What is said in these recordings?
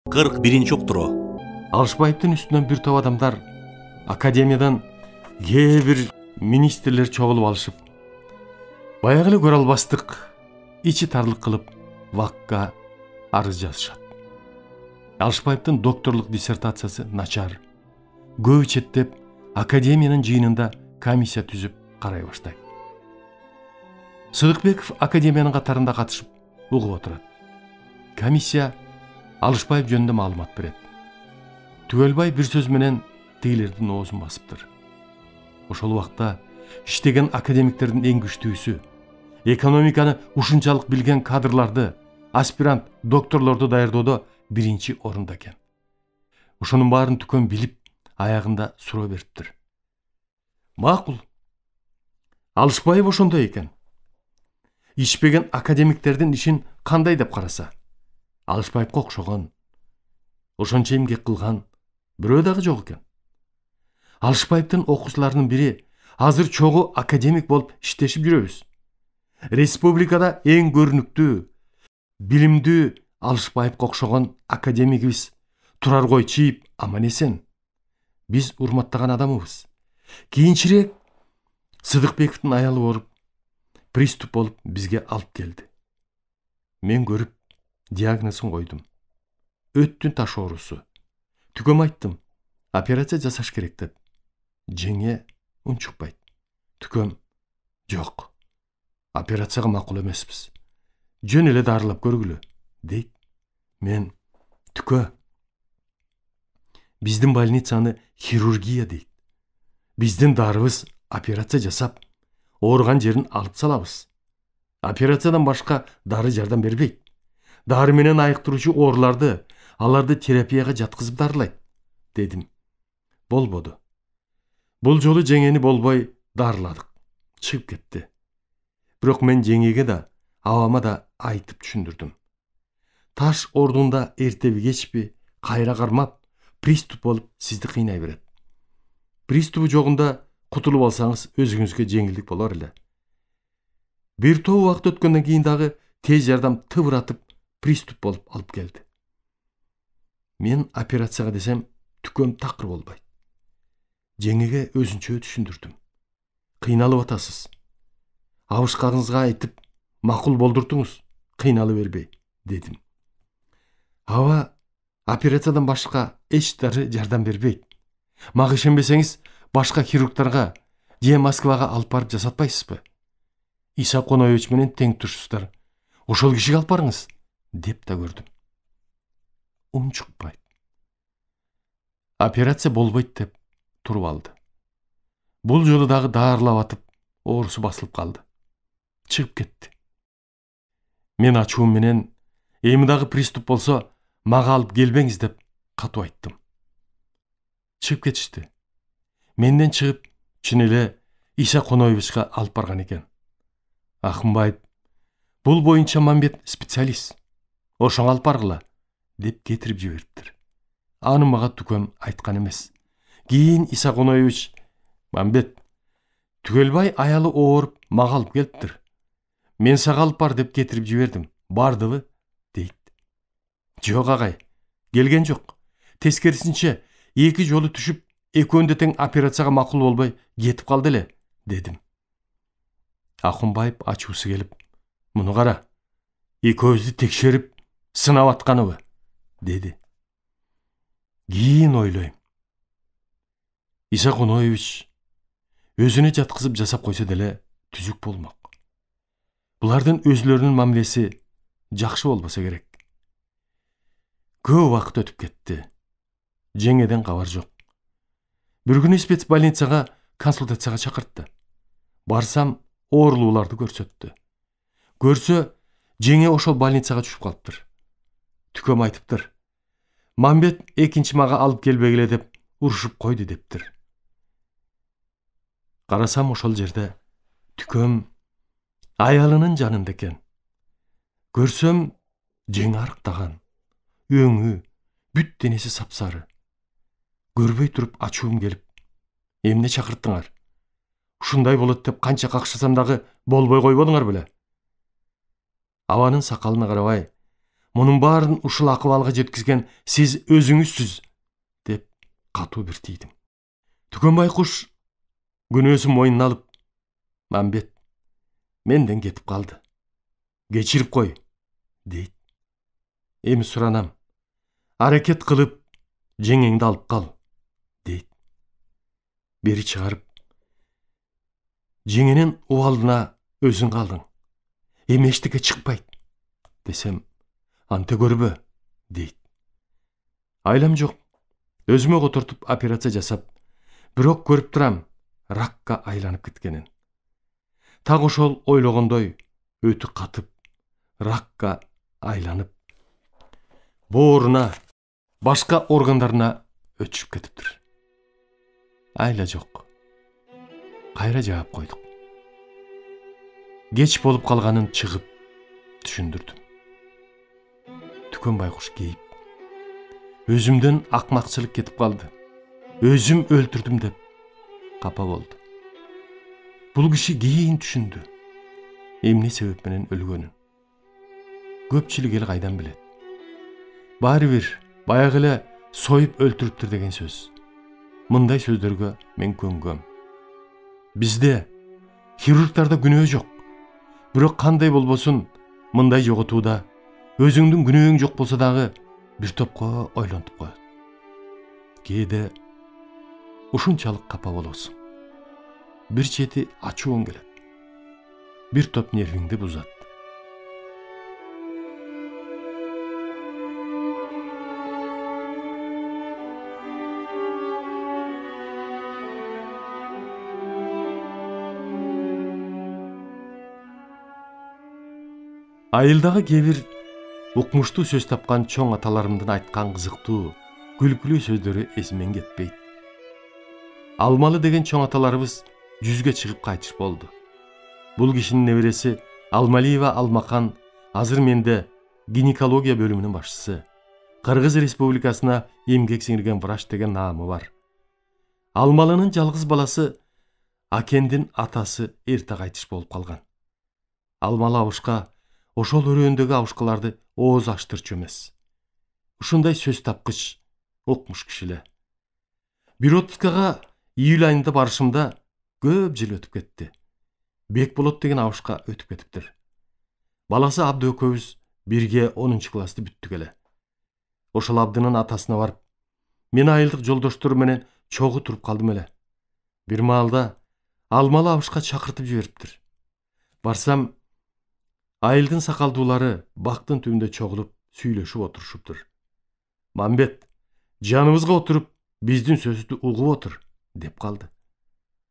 41 уктуру. Алышбаевдин үстүнөн бир топ адамдар академиядан кээ бир министрлер чогулуп алышып, баягы эле көрө албастык, ичи тарлык кылып ВАКка арыз жазышат. Алышбаевдин докторлук диссертациясы начар. Көбү четтеп, академиянын жыйынында комиссия түзүп карай баштайт. Сыдыкбеков академиянын катарында катышып угуп отурат. Комиссия Алышбаев жөнүндө маалымат берет. Түгөлбай бир сөз менен тегилердин оозун басыптыр. Ошол убакта иштеген академиктердин эң күчтүүсү, экономиканы ушунчалык билген кадрларды, аспирант, докторлорду даярдоодо биринчи орунда экен. Ошонун баарын Түкөн билип, аягында суроо бериптир. Макул. Алышбаев ошондой экен. Ишпеген академиктердин ишин кандай деп караса, Алышбаевга окшогон, ошончо эмгек кылган бирөө дагы жок экен. Алышбаевдин окуучуларынын бири азыр чогуу академик болуп иштешип жүрөбүз. Республикада эң көрүнүктүү, билимдүү Алышбаевга окшогон академигибиз Турар Койчиев аман-эсен. Биз урматтаган адамыбыз. Кийинчерээк Сыдыкбековдун аялы ооруп, приступ болуп бизге алып келди. Мен көрүп, диагнозун койдум. Өттүн таш оорусу. Түкөм айттым, операция жасаш керек деп. Жеңе унчукпайт. Түкөм, жок. Операцияга макул эмеспиз. Жөн эле дарылап көргүлө, дейт. Мен, Түкө, биздин больницаны хирургия дейт. Биздин дарыбыз операция жасап, ооруган жерин алып салабыз. Операциядан башка дары жардам бербейт. Дары менен айыктыруучу ооруларды, аларды терапияга жаткызып дарылайт, дедим. Болбоду. Бул жолу жеңени болбой дарыладык. Чыгып кетти. Бирок мен жеңеге да, абама да айтып түшүндүрдүм. Таш ордунда эртеби кечпи кайра кармап, приступ болуп сизди кыйнай берет. Приступу жогунда кутулуп алсаңыз өзүңүзгө жеңилдик болор эле. Бир топ убакыт өткөндөн кийин дагы тез жардам тыбыратып приступ болуп алып келди. Мен операцияга десем, Түкөм такыр болбойт. Жеңеге өзүнчө түшүндүрдүм. Кыйналып атасыз. Абышкагыңызга айтып, макул болдуртуңуз, кыйналып бербей, дедим. Аба операциядан башка эч дары жардам бербейт. Мага ишенбесеңиз, башка хирургдарга же Москвага алып барып жасатпайсызбы? Иса Коноевич менен тең турсуздар. Ошол кишиге алып барыңыз, деп да көрдүм. Унчукпайт. Операция болбойт деп туруп алды. Бул жолу дагы даарылап атып, оорусу басылып калды. Чыгып кетти. Мен ачуум менен, эми дагы приступ болсо, мага алып келбеңиз деп катуу айттым. Чыгып кетишти. Менден чыгып, чын эле Иса Коноевичка алып барган экен. Акымбаев, бул боюнча Мамбет специалист. Ошоңо алып баргыла, деп кетирип жибериптир. Аны мага Түкөм айткан эмес. Кийин Иса Коноевич, Мамбет, Түгөлбай аялы ооруп мага алып келиптир. Мен сага алып бар деп кетирип жибердим. Бардыбы? Дейт. Жок агай, келген жок. Тескерисинче, эки жолу түшүп, экөөндө тең операцияга макул болбой кетип калды эле, дедим. Акымбаев ачуусу келип, муну кара, экөөбүздү текшерип, сынап атканыбы, деди. Кийин ойлойм. Иса Коноевич өзүнө жаткызып жасап койсо деле түзүк болмок. Булардын өзүлөрүнүн мамилеси жакшы болбосо керек. Көп убакыт өтүп кетти. Жеңеден кабар жок. Бир күнү спецбольницага консультацияга чакыртты. Барсам, оорулууларды көрсөттү. Көрсө, жеңе ошол больницага түшүп калыптыр. Түкөм айтыптыр. Мамбет экинчи мага алып келбегиле деп урушуп койду дептир. Карасам ошол жерде Түкөм аялынын жанында экен. Көрсөм, жеңе арыктаган, өңү, бүт денеси сапсары. Көрбөй туруп ачуум келип, эмне чакырттыңар? Ушундай болот деп канча какшасам дагы болбой койбодуңар беле? Абанын сакалына карабай, Мұның барын ушул акыбалга жеткизген сиз өзүңүзсүз, деп катуу бир тийдим. Түкөн байкуш күнөөсүн мойнуна алып, Мамбет менден кетип калды. Кечирип кой, дейт. Эми суранам. Аракет кылып, жеңеңди алып кал, дейт. Бери чыгарып, жеңенин убалдына өзүң калдың. Эми эчтеке чыкпайт, десем, анте көрбө, дейт. Айлам жок. Өзүмө котортуп операция жасап, бирок көрүп турам ракка айланып кеткенин. Так ошол ойлогондой өтү катып, ракка айланып, бооруна, башка органдарына өтүшүп кетиптир. Айла жок. Кайра жаап койдук. Кеч болуп калганын чыгып түшүндүрдүм. Түкөн байкуш кейип, өзүмдөн акмакчылык кетип калды. Өзүм өлтүрдүм деп капа болду. Бул киши кийин түшүндү эмне себеп менен өлгөнүн. Көпчүлүк эл кайдан билет? Баары бир баягы эле союп өлтүрүптүр деген сөз. Мындай сөздөргө мен көнгөм. Бизде хирургтарда күнөө жок. Бирок кандай болбосун, мындай жоготууда өзүңдүн күнөөң жок болсо дагы бир топко ойлонтуп коет. Кээде ушунчалык капа болосуң. Бир чети ачууң келет. Бир топ нервиңди бузат. Айылдагы кээ бир укмуштуу сөз тапкан чоң аталарымдын айткан кызыктуу, күлкүлүү сөздөрү эсимден кетпейт. Алмалы деген чоң аталарыбыз 100ге чыгып кайтыш болду. Бул кишинин небереси Алмалиева Алмакан азыр менде гинекология бөлүмүнүн башчысы. Кыргыз Республикасына эмгек сиңирген врач деген наамы бар. Алмалынын жалгыз баласы Акендин атасы эрте кайтыш болуп калган. Алмалы абушка ошол өрөөндөгү абушкаларды ооз ачтырчу эмес. Ушундай сөз тапкыч, окмуш киши эле. Бир отпускага июль айында барышымда көп жыл өтүп кетти. Бекболот деген абушка өтүп кетиптир. Баласы Абды экөөбүз бирге 10 классты бүттүк эле. Ошол Абдынын атасына барып, мен айылдык жолдоштор менен чогуу туруп калдым эле. Бир маалда Алмалы абушка чакыртып жибериптир. Барсам, айылдын сакалдуулары бактын түбүндө чогулуп сүйлөшүп отурушуптур. Мамбет, жаныбызга отуруп, биздин сөздү угуп отур, деп калды.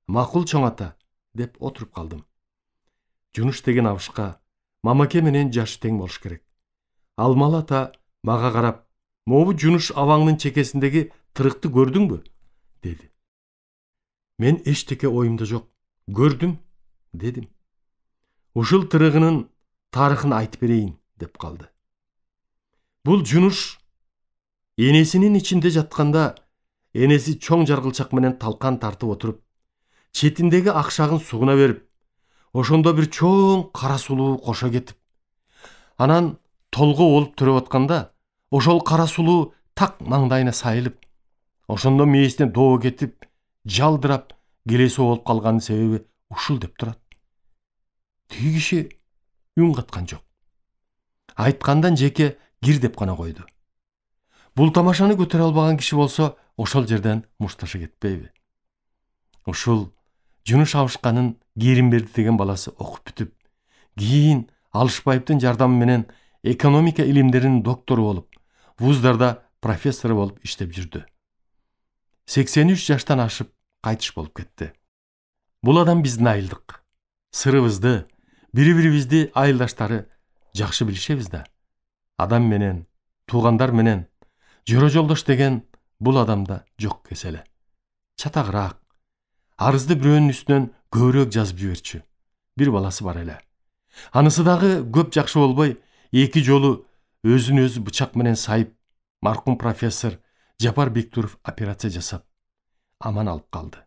Макул чоң ата, деп отуруп калдым. Жунуш деген абушка мамаке менен жашы тең болуш керек. Алмалы ата мага карап, могу Жунуш абаңдын чекесиндеги тырыкты көрдүңбү? Деди. Мен эчтеке оюмда жок. Көрдүм, дедим. Ушул тырыгынын тарыхын айтып берейин, деп калды. Бул Жунуш энесинин ичинде жатканда, энеси чоң жаргылчак менен талкан тартып отуруп, четиндеги акшагын сугуна берип, ошондо бир чоң кара сулуу кошо кетип, анан толго болуп төрөп атканда, ошол кара сулуу так маңдайына сайылып, ошондо мээсине доо кетип, жалдырап, келеси болуп калганын себеби ушул деп турат. Тиги киши үн каткан жок. Айткандан жеке кир деп гана койду. Бул тамашаны көтөрө албаган киши болсо, ошол жерден мушташы кетпейби? Ушул Жунуш абушканын Керимберди деген баласы окуп бүтүп, кийин Алышбаевдин жардамы менен экономика илимдеринин доктору болуп, вуздарда профессор болуп иштеп жүрдү. 83 жаштан ашып кайтыш болуп кетти. Бул адам биздин айылдык. Сырыбызды, бири-бирибизди айылдаштары жакшы билишебиз да. Адам менен, туугандар менен жөрө жолдош деген бул адамда жок кеселе. Чатагыраак, арызды бирөөнүн үстүнөн көбүрөөк жазып жиберчү. Бир баласы бар эле. Анысы дагы көп жакшы болбой, 2 жолу өзүн өзү бычак менен сайып, маркум профессор Жапар Бектуров операция жасап, аман алып калды.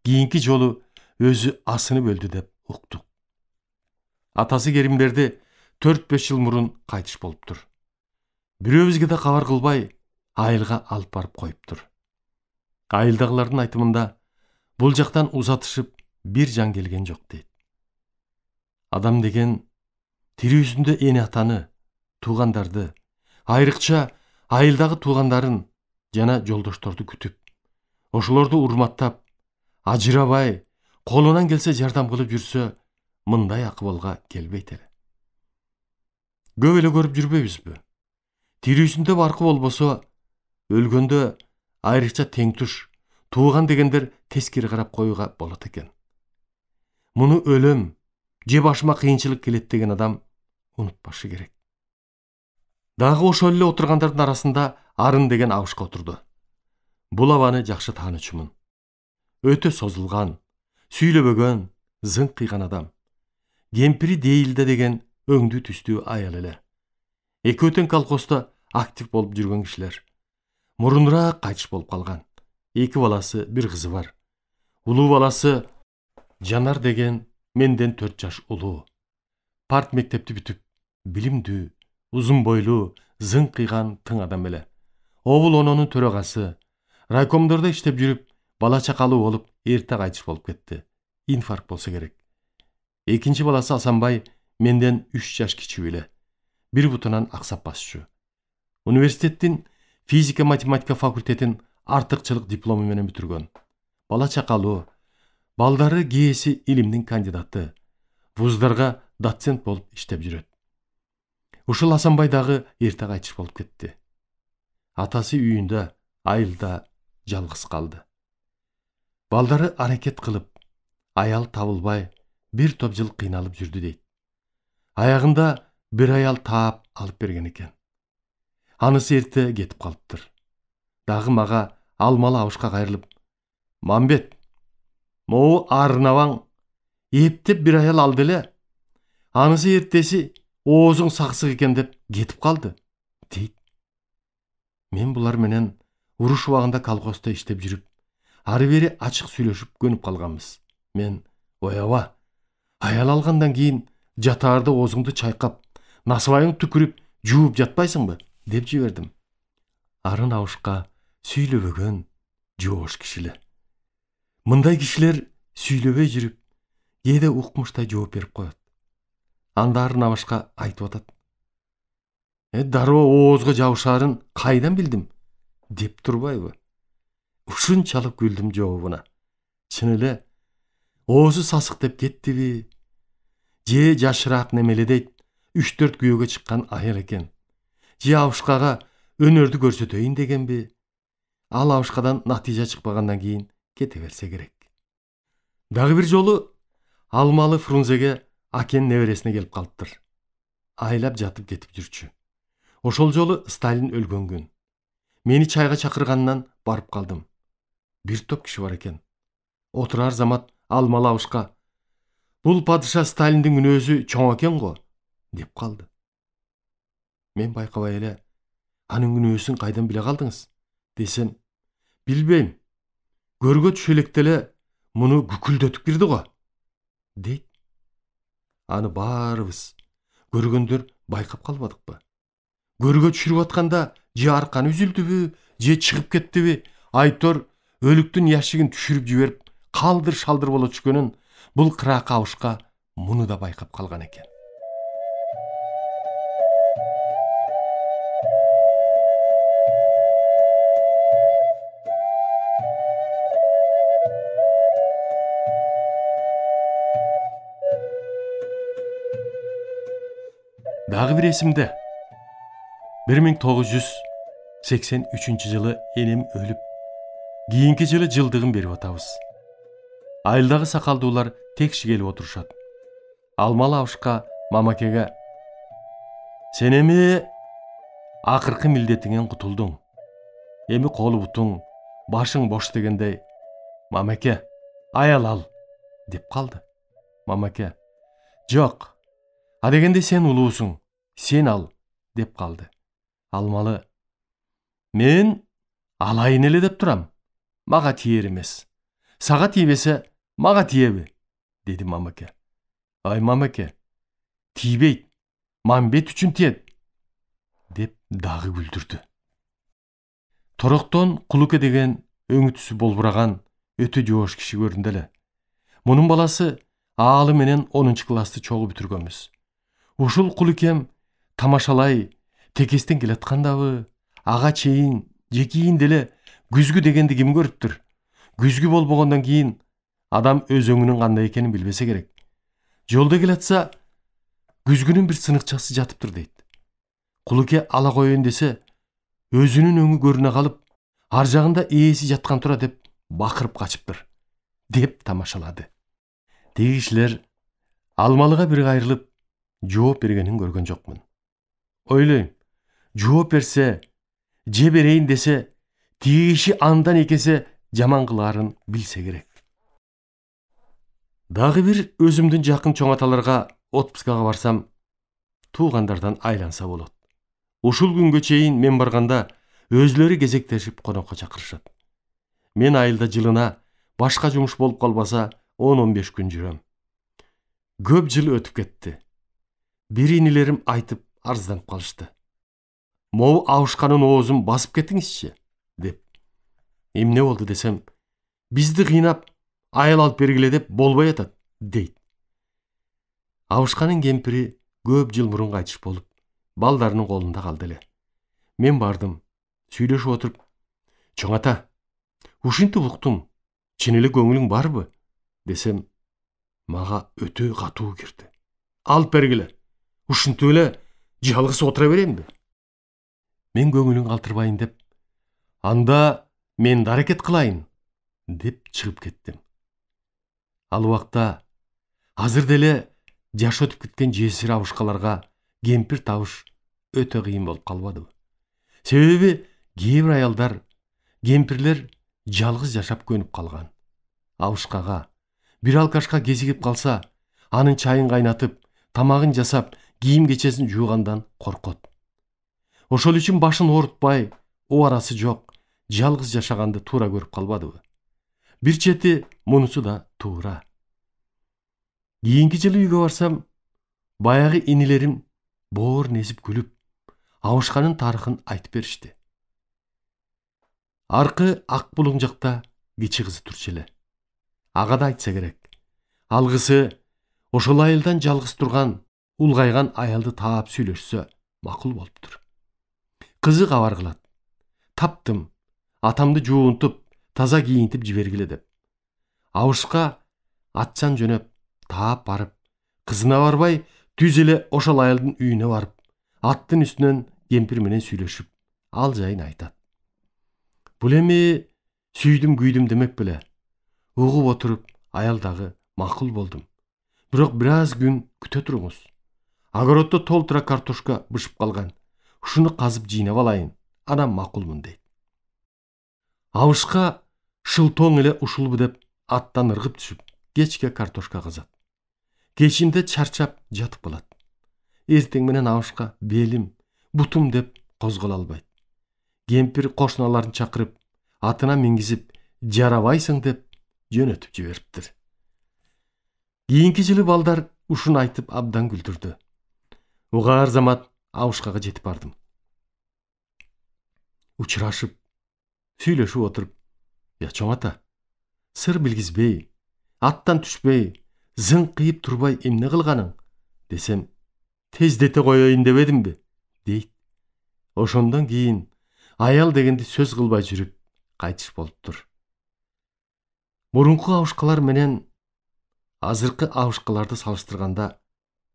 Кийинки жолу өзү асынып өлдү деп уктук. Атасы Керимберди 4-5 жыл мурун кайтыш болуптур. Бирөөбүзгө да кабар кылбай айылга алып барып коюптур. Айылдагылардын айтымында бул жактан узатышып бир жан келген жок дейт. Адам деген тирүүсүндө эне атаны, туугандарды, айрыкча айылдагы туугандарын жана жолдошторду күтүп, ошолорду урматтап, ажырабай, колунан келсе жардам кылып жүрсө, мындай акыбалга келбейт эле. Көп эле көрүп жүрбөйбүзбү? Тирүүсүндө баркы болбосо, өлгөндө айрыкча тең туш, тууган дегендер тескери карап коюуга болот экен. Муну өлөм же башыма кыйынчылык келет деген адам унутпашы керек. Дагы ошол эле отургандардын арасында Арын деген абышка отурду. Бул абаны жакшы таанычумун. Өтө созулган, сүйлөбөгөн, зың кыйган адам. Кемпири Дейилде деген өңдүү түстүү аял эле. Экөө тең колхоздо актив болуп жүргөн кишилер. Мурунураак кайтыш болуп калган. 2 баласы, 1 кызы бар. Улуу баласы Жанар деген менден 4 жаш улуу. Парт мектепти бүтүп, билимдүү, узун бойлуу, зың кыйган тың адам эле. Обул ононун төрагасы. Райкомдордо иштеп жүрүп, бала чакалуу болуп, эрте кайтыш болуп кетти. Инфаркт болсо керек. Экинчи баласы Асанбай менден 3 жаш кичүү эле. Бир бутунан аксап басчу. Университеттин физика-математика факультетин артыкчылык диплому менен бүтүргөн. Бала чакалуу, балдары кээси илимдин кандидаты. Вуздарга доцент болуп иштеп жүрөт. Ушул Асанбай дагы эрте кайтыш болуп кетти. Атасы үйүндө, айылда жалгыз калды. Балдары аракет кылып, аял табылбай, бир топ жыл кыйналып жүрдү дейт. Аягында бир аял таап алып берген экен. Анысы эрте кетип калыптыр. Дагы мага алмалы абышка кайрылып, "Мамбет, могу Арынабаң эптеп бир аял алды эле. Анысы эртеси оозуң саксык экен деп кетип калды" дейт. Мен булар менен уруш убагында колхоздо иштеп жүрүп, ары бери ачык сүйлөшүп көнүп калганбыз. Мен ояба, аял алгандан кийин жатаарда оозуңду чайкап, насыбайың түкүрүп, жууп жатпайсыңбы деп жибердим. Арын абышка сүйлөбөгөн, жоош кишиле. Мындай кишилер сүйлөбөй жүрүп, кээде укмуштай жооп берип коет. Анда Арын абышка айтып атат: "Дароо оозго жабышаарын кайдан билдим?" деп турбайбы? Ушунчалык күлдүм жообуна. Чын эле, оозу сасык деп кеттиби? Же жашыраак немеле дейт, 3-4 күйөөгө чыккан аял экен. Же абышкага өнөрдү көрсөтөйүн дегенби? Ал абышкадан натыйжа чыкпагандан кийин кете берсе керек. Дагы бир жолу Алмалы Фрунзеге акен небересине келип калыптыр. Айлап жатып кетип жүрчү. Ошол жолу Сталин өлгөн күн. Мени чайга чакырганынан барып калдым. Бир топ киши бар экен. Отурар замат Алмалы абышка: "Бул падыша Сталиндин күнөөсү чоң экен го" деп калды. Мен байкабай эле: "Анын күнөөсүн кайдан биле калдыңыз?" десем: "Билбейм. Көргө түшө электе эле муну күкүлдөтүп кирди го" дейт. Аны баарыбыз көргөндөр байкап калбадыкпы? Көргө түшүрүп атканда же арканы үзүлдүбү, же чыгып кеттиби? Айтор өлүктүн яшигин түшүрүп жиберип, калдыр-шалдыр боло түшкөнүн бул кыраакы абышка муну да байкап калган экен. Дагы бир эсимде. 1983 жылы энем өлүп, кийинки жылы жылдыгын берип атабыз. Айылдагы сакалдуулар текши келип отурушат. Алмалы абышка Мамакеге: "Сен эми акыркы милдетиңен кутулдуң. Эми колу бутуң, башың бош" дегендей: "Мамаке, аял ал" деп калды. Мамаке: "Жок, а дегенде сен улуусуң, сен ал" деп калды. Алмалы: "Мен алайын эле деп турам. Мага тиер эмес. Сага тийбесе, мага тиеби" деди Мамаке. "Ай Мамаке, тийбейт. Мамбет үчүн тиет" деп дагы күлдүрдү. Тороктон Кулуке деген өңү түсү болбураган өтө жоош киши көрүндү эле. Мунун баласы аалы менен 10 классты чогуу бүтүргөнбүз. Ушул Кулукем тамашалай текестен келаткандабы, ага чейин жекийин деле күзгү дегенди ким көрүптүр? Күзгү болбогондон кийин адам өз өңүнүн кандай экенин билбесе керек. Жолдо келатса, күзгүнүн бир сыныкчасы жатыптыр дейт. Кулуке ала коеюн десе, өзүнүн өңү көрүнө калып, ар жагында ээси жаткан тура деп бакырып качыптыр, деп тамашалады. Тиги кишилер алмалыга бир кайрылып жооп бергенин көргөн жокмун. Ойлойм, жооп берсе, же берейин десе, тиги киши андан экесе жаман кылаарын билсе керек. Дагы бир өзүмдүн жакын чоң аталарга отпускага барсам, туугандардан айланса болот. Ушул күнгө чейин мен барганда өзлөрү кезектешип конокко чакырышат. Мен айылда жылына башка жумуш болуп калбаса 10-15 күн жүрөм. Көп жыл өтүп кетти. Бир инилерим айтып арызданып калышты. Могу абышканын оозун басып кетиңизчи, деп. Эмне болду десем, бизди кыйнап, айыл алып бергиле деп болбой атат, дейт. Абышканын кемпири көп жыл мурун кайтыш болуп, балдарынын колунда калды эле. Мен бардым, сүйлөшүп отуруп, чоң ата, ушинтип уктум, чын эле көңүлүң барбы? Десем, мага өтө катуу кирди. Алып бергиле, ушинтип эле жалгыз отура беремби? Мен көңүлүн калтырбайын деп, анда мен да аракет кылайын, деп чыгып кеттим. Ал убакта азыр деле жаш өтүп кеткен жесир абышкаларга кемпир табыш өтө кыйын болуп калбадыбы? Себеби кээ бир аялдар, кемпирлер жалгыз жашап көнүп калган. Абышкага, бир алкашка кезигип калса, анын чайын кайнатып, тамагын жасап, кийим кечесин жуугандан коркот. Ошол үчүн башын оорутпай, убарасы жок, жалгыз жашаганды туура көрүп калбадыбы? Бир чети мунусу да туура. Кийинки жылы үйгө барсам, баягы инилерим боорун эзип күлүп, абышканын тарыхын айтып беришти. Аркы ак булуң жакта кичи кызы турчу эле. Ага да айтса керек. Алгысы ошол айылдан жалгыз турган, улгайган аялды таап сүйлөшсө макул болуптур. Кызы кабар кылат. Таптым, атамды жуунтуп, таза кийинтип жибергиле деп. Абышка атчан жөнөп, таап барып, кызына барбай, түз эле ошол аялдын үйүнө барып, аттын үстүнөн кемпир менен сүйлөшүп, ал жайын айтат. Бул эми сүйдүм күйдүм демек беле. Угуп отуруп, аялдагы макул болдум. Бирок бир аз күн күтө туруңуз. Огороддо толтура картошка бышып калган. Ушуну казып жыйнап алайын, анан макулмун дейт. Абышка шылтоң эле ушулбу деп аттан ыргып түшүп, кечке картошка казат. Кечинде чарчап жатып калат. Эртең менен абышка белим, бутум деп козголо албайт. Кемпир кошуналарын чакырып, атына мингизип, жарабайсың деп жөнөтүп жибериптир. Кийинки жылы балдар ушуну айтып абдан күлдүрдү. Угаар замат абышкага жетип бардым. Учурашып, сүйлөшүп отуруп, я чоң ата, сыр билгизбей, аттан түшпөй, зыңкыйып турбай эмне кылганың? Десем, тездете коеюн дебедимби? Дейт. Ошондон кийин аял дегенди сөз кылбай жүрүп, кайтыш болуптур. Мурунку абышкалар менен азыркы абышкаларды салыштырганда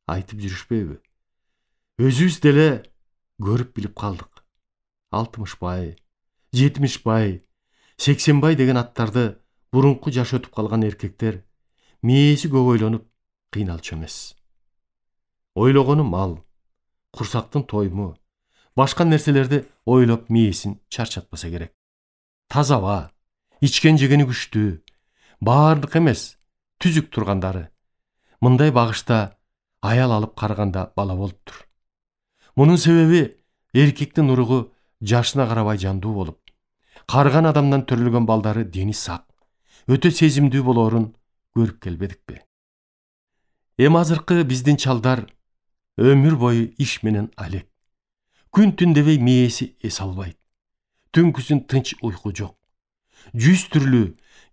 айтып жүрүшпөйбү? Өзүбүз деле көрүп билип калдык. 60 бай, 70 бай, 80 бай деген аттарды мурунку жаш өтүп калган эркектер мээси көбөйлөнүп кыйналчу эмес. Ойлогону мал, курсактын тойму, башка нерселерди ойлоп мээсин чарчатпаса керек. Таза аба, ичкен жегени күчтүү, баардык эмес, түзүк тургандары. Мындай багышта аял алып караганда бала болуптур. Мунун себеби эркектин уругу жашына карабай жандуу болуп, карыган адамдан төрөлгөн балдары дени сак, өтө сезимдүү болоорун көрүп келбедикпи? Эми азыркы биздин чалдар өмүр бою иш менен алек. Күн түн дебей мээси эс албайт. Түнкүсүн тынч уйку жок. 100 түрлүү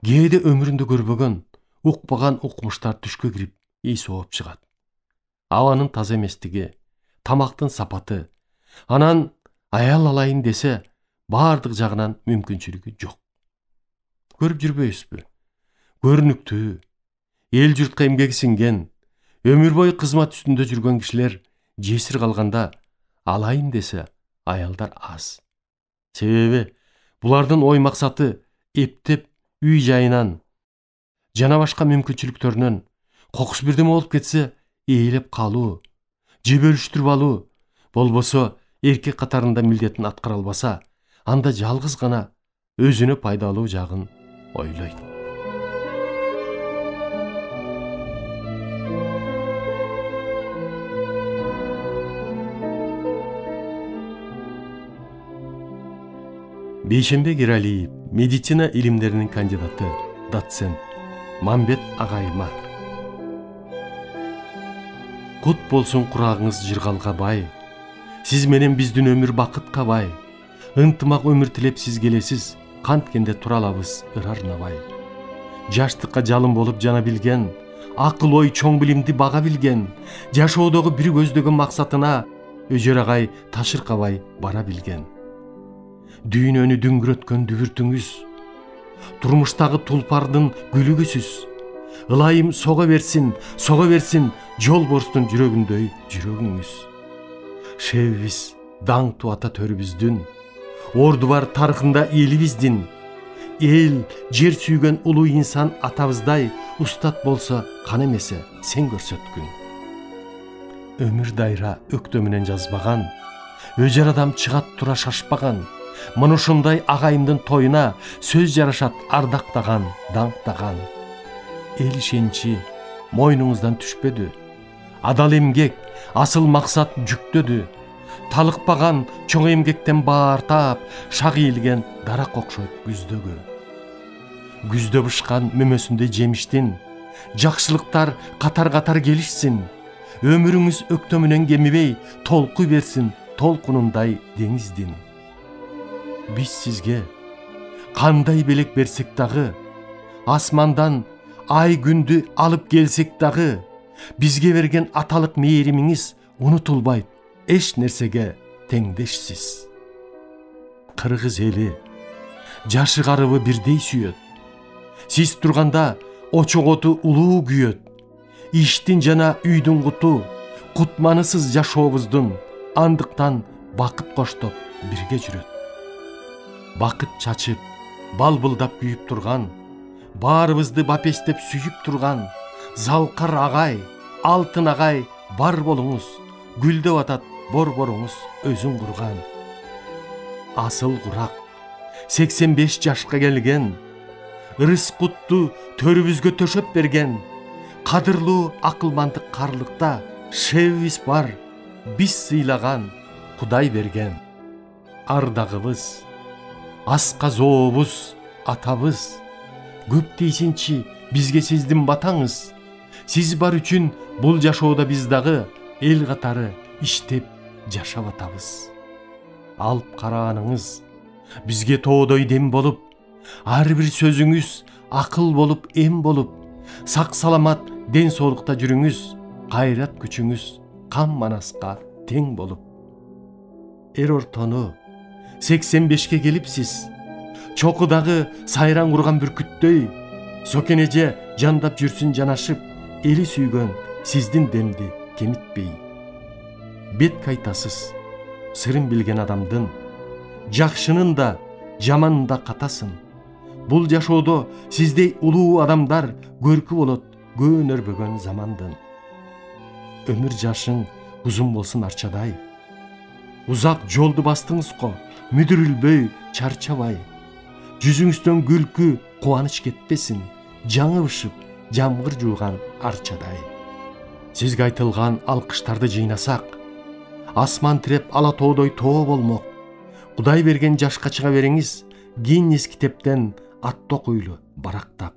кээде өмүрүндө көрбөгөн, укпаган укмуштар түшкө кирип ий сооп чыгат. Абанын таза эместиги, тамактын сапаты, анан аял алайын десе баардык жагынан мүмкүнчүлүгү жок. Көрүп жүрбөйсүзбү? Көрүнүктүү, эл журтка эмгеги сиңген, өмүр бою кызмат үстүндө жүргөн кишилер жесир калганда алайын десе аялдар аз. Себеби булардын ой максаты эптеп үй жайынан жана башка мүмкүнчүлүктөрүнөн кокус бирдеме болуп кетсе ээлеп калуу, же бөлүштүрүп алуу, болбосо эркек катарында милдетин аткара албаса, анда жалгыз гана өзүнө пайдалуу жагын ойлойт. Бейшенбек Эралиев, медицина илимдеринин кандидаты, доцент, Мамбет агайыма. Кут болсун курагыңыз жыргалга бай, сиз менен биздин өмүр бакытка бай, ынтымак өмүр тилеп сиз келесиз, канткенде тура алабыз ырарнабай. Жаштыкка жалын болуп жана билген, акыл ой чоң билимди бага билген, жашоодогу бир көздөгөн максатына өжөр агай ташыркабай бара билген. Дүйнөнү дүңгүрөткөн дүбүртүңүз, турмуштагы тулпардын гүлүгүсүз, ылайым сого берсин, жол борстун жүрөгүндөй жүрөгүңүз. Шебибиз даңктуу ата төрүбүздүн, орду бар тарыхында элибиздин, эл жер сүйгөн улуу инсан атабыздай устат болсо кан эмесе сен көрсөткүн. Өмүр дайра өктөмүнөн жазбаган, өжөр адам чыгат тура шашпаган, мына ушундай агайымдын тоюна сөз жарашат ардактаган, даңктаган. Эл ишенчи мойнуңуздан түшпөдү, адал эмгек асыл максат жүктөдү, талыкпаган чоң эмгектен баар таап, шак ийилген дарак окшойт күздөгү. Күздө бышкан мөмөсүндөй жемиштин, жакшылыктар катар-катар келишсин, өмүрүңүз өктөмүнөн кемибей, толкуй берсин толкунундай деңиздин. Биз сизге кандай белек берсек дагы, асмандан ай күндү алып келсек дагы, бизге берген аталык мээримиңиз унутулбайт, эч нерсеге теңдешсиз. Кыргыз эли жашы карыбы бирдей сүйөт. Сиз турганда очок оту улуу күйөт. Иштин жана үйдүн куту, кутманысыз жашообуздун, андыктан бакыт коштоп бирге жүрөт. Бакыт чачып, балбылдап күйүп турган, баарыбызды бапестеп сүйүп турган, залкар агай, алтын агай бар болуңуз, гүлдөп атат борборуңуз өзүн курган. Асыл курак 85 жашка келген, ырыс кутту төрүбүзгө төшөп берген, кадырлуу акылмандык карлыкта шебибиз бар, биз сыйлаган Кудай берген. Ардагыбыз, аска зообуз, атабыз, көп дейсинчи бизге сиздин батаңыз. Сиз бар үчүн бул жашоодо биз дагы эл катары иштеп жашап атабыз. Алып караганыңыз бизге тоодой дем болуп, ар бир сөзүңүз акыл болуп, эм болуп, сак саламат ден соолукта жүрүңүз, кайрат күчүңүз кам манаска тең болуп. Эр ортону 85ке келипсиз, чокудагы сайран курган бүркүттөй, сокенеже жандап жүрсүн жанашып, эли сүйгөн сиздин демди кемитпей. Бет кайтасыз, сырын билген адамдын, жакшынын да, жаманын да катасын. Бул жашоодо сиздей улуу адамдар көркү болот көөн өрбөгөн замандын. Өмүр жашың узун болсун арчадай, узак жолду бастыңыз го, мүдүрүлбөй, чарчабай. Жүзүңүздөн күлкү, кубаныч кетпесин, жаңы бышып, жамгыр жууган арчадай. Сизге айтылган алкыштарды жыйнасак, асман тиреп ала тоодой тоо болмок. Кудай берген жашка чыга бериңиз, Гиннес китептен атток уйлу барактап.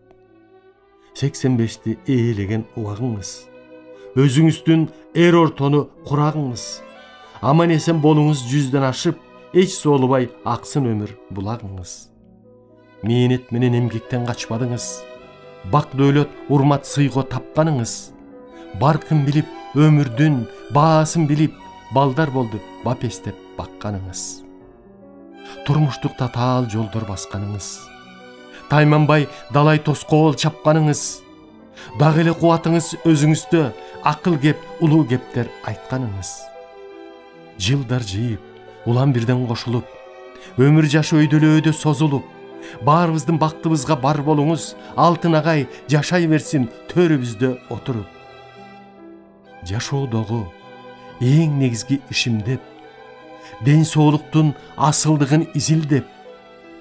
85ти ээлеген убагыңыз, өзүңүздүн эр ортону курагыңыз, Аман есен болуңуз 100ден ашып, эч соолубай аксын өмүр булагыңыз. Мээнет менен эмгектен качпадыңыз. Бак дөөлөт, урмат, сыйго тапканыңыз. Баркын билип, өмүрдүн баасын билип, балдар болду бапестеп бакканыңыз. Турмуштук татаал жолдор басканыңыз. Тайманбай далай тоскоол чапканыңыз. Дагы эле кубатыңыз өзүңүздө акыл кеп, улуу кептер айтканыңыз. Жылдар жыйып, улам бирден кошулуп, өмүр жашы өйдөлөөдө созулуп, баарыбыздын бактыбызга бар болуңуз, алтын агай жашай берсин төрүбүздө отуруп. Жашоодогу эң негизги ишимдеп, ден соолуктун асылдыгын изилдеп,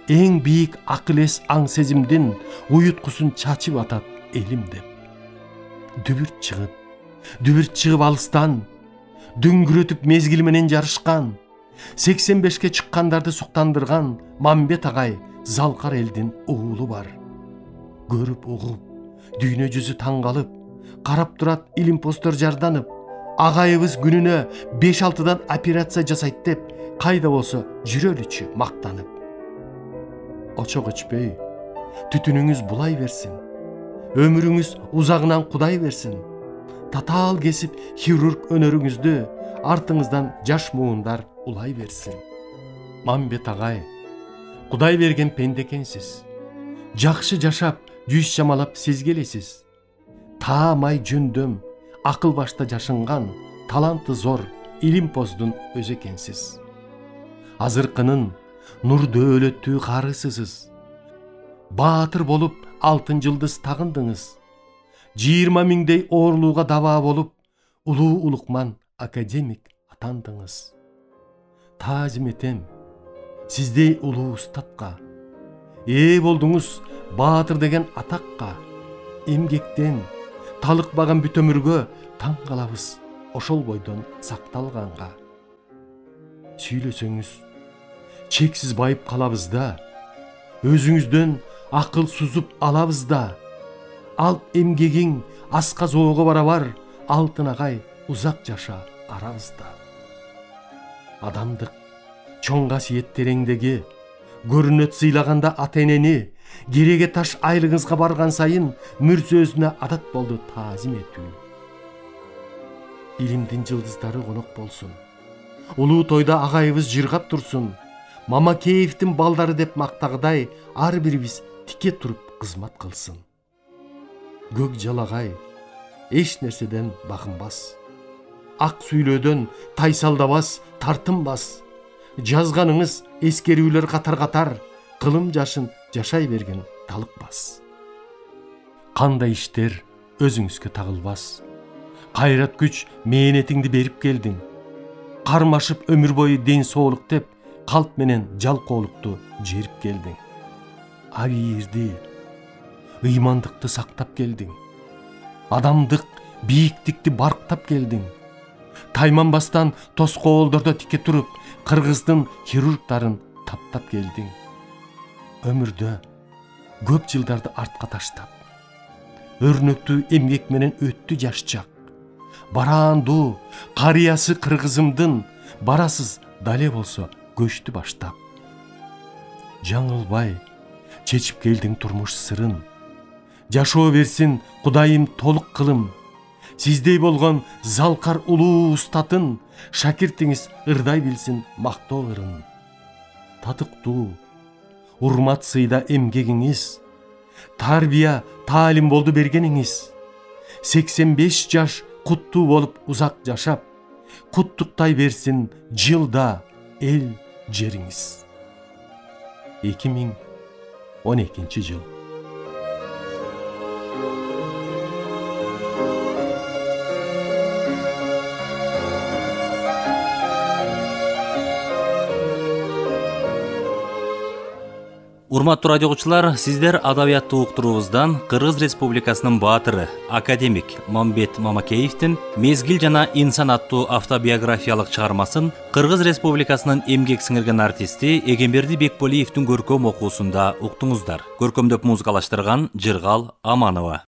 эң бийик акыл эс аң сезимдин уюткусун чачып атат элим деп. Дүбүрт чыгып алыстан, дүңгүрөтүп мезгил менен жарышкан, 85-ке чыккандарды суктандырган Мамбет агай Залкар элдин уулу бар. Көрүп угуп, дүйнө жүзү таң калып, карап турат илимпоздор жарданып, агайыбыз күнүнө 5-6дан операция жасайт деп, кайда болсо жүрөлүчү мактанып. Очок өчпөй, түтүнүңүз булай берсин, өмүрүңүз узагынан Кудай берсин. Татаал кесип хирург өнөрүңүздү, артыңыздан жаш муундар улай берсин. Мамбет агай, Кудай берген пенде экенсиз. Жакшы жашап, жүз чамалап сиз келесиз. Таамай жөндөм, акыл башта жашынган, таланты зор илимпоздун өзү экенсиз. Азыркынын нур дөөлөттүү карысысыз. Баатыр болуп, алтын жылдыз тагындыңыз. 20 000дей оорлууга дабаа болуп, улуу улукман академик атандыңыз. Таазим этем сиздей улуу устатка. Ээ болдуңуз баатыр деген атакка. Эмгектен талыкпаган бүт өмүргө таң калабыз ошол бойдон сакталганга. Сүйлөсөңүз чексиз байып калабыз да, өзүңүздөн акыл сузуп алабыз да. Ал эмгегиң аска зоого барабар, алтын агай узак жаша арабызда. Адамдык чоң касиеттериңдеги, көрүнөт сыйлаганда ата энени, кереге таш айлыгыңызга барган сайын мүрсөзүнө адат болду таазим этүү. Илимдин жылдыздары конок болсун, улуу тойда агайыбыз жыргап турсун, Мамакеевдин балдары деп мактагыдай ар бирибиз тике туруп кызмат кылсын. Көк жалагай эч нерседен багынбас, ак сүйлөөдөн тайсалдабас, тартынбас. Жазганыңыз эскерүүлөр катар-катар, кылым жашын жашай берген талыкпас. Кандай иштер өзүңүзгө тагылбас, кайрат күч мээнетиңди берип келдиң. Кармашып өмүр бою ден соолук деп, калп менен жалкоолукту жерип келдиң. Абийирди, ыймандыкты сактап келдиң. Адамдык, бийиктикти барктап келдиң. Тайманбастан тоскоолдордо тике туруп, кыргыздын хирургдарын таптап келдиң. Өмүрдө көп жылдарды артка таштап, өрнөктүү эмгек менен өттү жаш чак. Бараандуу, карыясы кыргызымдын, барасыз дале болсо көчтү баштап. Жаңылбай чечип келдиң турмуш сырын. Жашоо берсин Кудайым толук кылым. Сиздей болгон Залкар улуу устатын, шакиртиңиз ырдай билсин мактоо ырын. Татыктуу, урмат сыйда эмгегиңиз, тарбия, таалим болду бергениңиз. 85 жаш куттуу болуп узак жашап, куттуктай берсин жылда эл жериңиз. 2012 жыл. Урматтуу радио угуучулар, сиздер адабияттуу уктуруубуздан Кыргыз Республикасынын баатыры, академик Мамбет Мамакеевдин «Мезгил жана инсан» аттуу автобиографиялык чыгармасын Кыргыз Республикасынын эмгек сиңирген артисти Эгемберди Бекболиевдин көркөм окуусунда уктуңуздар. Көркөмдөп музыкалаштырган Жыргал Аманова.